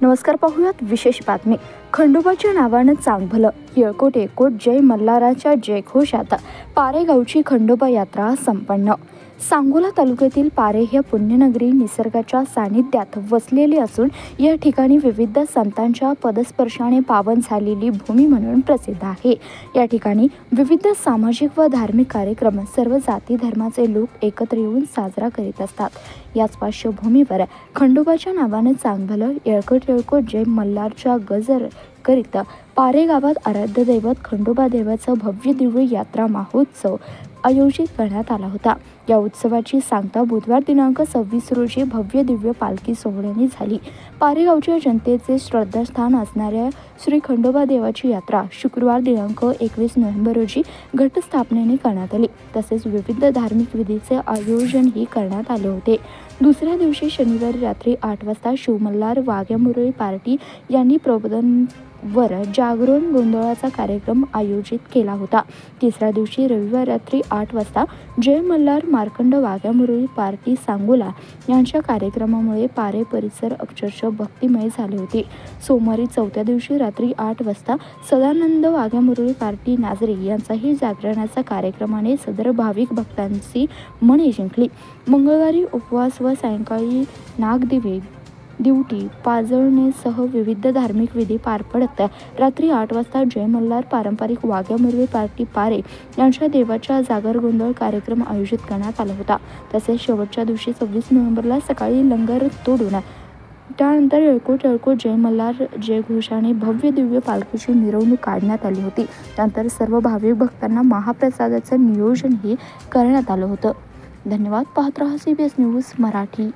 नमस्कार, पाहूयात विशेष बातमी। खंडोबाच्या नावानं चांगभलं, येळकोट येळकोट जय मल्हाराच्या जयघोषात पारे गावची खंडोबा यात्रा संपन्न। सांगोला तालुक्यातील पारे ही पुण्यनगरी निसर्गाच्या सानिध्यात वसलेली असून या ठिकाणी विविध संतांच्या पदस्पर्शाने पावन झालेली भूमी म्हणून प्रसिद्ध आहे। या ठिकाणी विविध सामाजिक व धार्मिक कार्यक्रम सर्व जाती धर्माचे लोक एकत्र येऊन साजरा करीत असतात। याच पार्श्वभूमीवर खंडोबाच्या नावानं चांगभलं, येळकोट येळकोट जय मल्हारच्या गजर करीत पारे गावात आराध्य दैवत खंडोबा देवाचा भव्य दिव्य यात्रा महोत्सव आयोजित करण्यात आला होता। या उत्सवाची सांगता बुधवार दिनांक 26 रोजी भव्य दिव्य पालखी सोहळ्याने झाली। पारेगावच्या जनतेचे श्रद्धास्थान असणाऱ्या श्री खंडोबा देवाची यात्रा शुक्रवार दिनांक 21 नोव्हेंबर रोजी घटस्थापनेने करण्यात आली। तसेच विविध धार्मिक विधीचे आयोजनही करण्यात आले होते। दुसऱ्या दिवशी शनिवारी रात्री 8 वाजता शिवमल्हार वाघ्यामुरळी पार्टी यांनी प्रबोधनवर जागरण गोंधळाचा कार्यक्रम आयोजित केला होता। तिसऱ्या दिवशी रविवार रात्री 8 वाजता जय मल्हार मार्कंड वाघ्यामुरळी पार्टी सांगोला यांच्या कार्यक्रमामुळे पारे परिसर अक्षरशः भक्तिमय झाले होते। सोमवारी चौथ्या दिवशी रात्री 8 वाजता सदानंद वाघ्यामुरळी पार्टी नाझरे यांचाही जागरणाचा कार्यक्रमाने सदर भाविक भक्तांची मने जिंकली। मंगळवारी उपवास व सायंकाळी नागदिवे दिवटी पाजळणेसह विविध धार्मिक विधी पार पडत रात्री 8 वाजता जय मल्हार पारंपरिक वाघ्यामुरळी पार्टी पारे यांच्या देवाच्या जागर गोंधळ कार्यक्रम आयोजित करण्यात आला होता। तसेच शेवटच्या दिवशी 26 नोव्हेंबरला सकाळी लंगर तोडून त्यानंतर येळकोट येळकोट जय मल्हार जयघोषाने भव्य दिव्य पालखीची मिरवणूक काढण्यात आली होती। त्यानंतर सर्व भाविक भक्तांना महाप्रसादाचं नियोजनही करण्यात आलं होतं। धन्यवाद। पाहत रहा CBS न्यूज मराठी।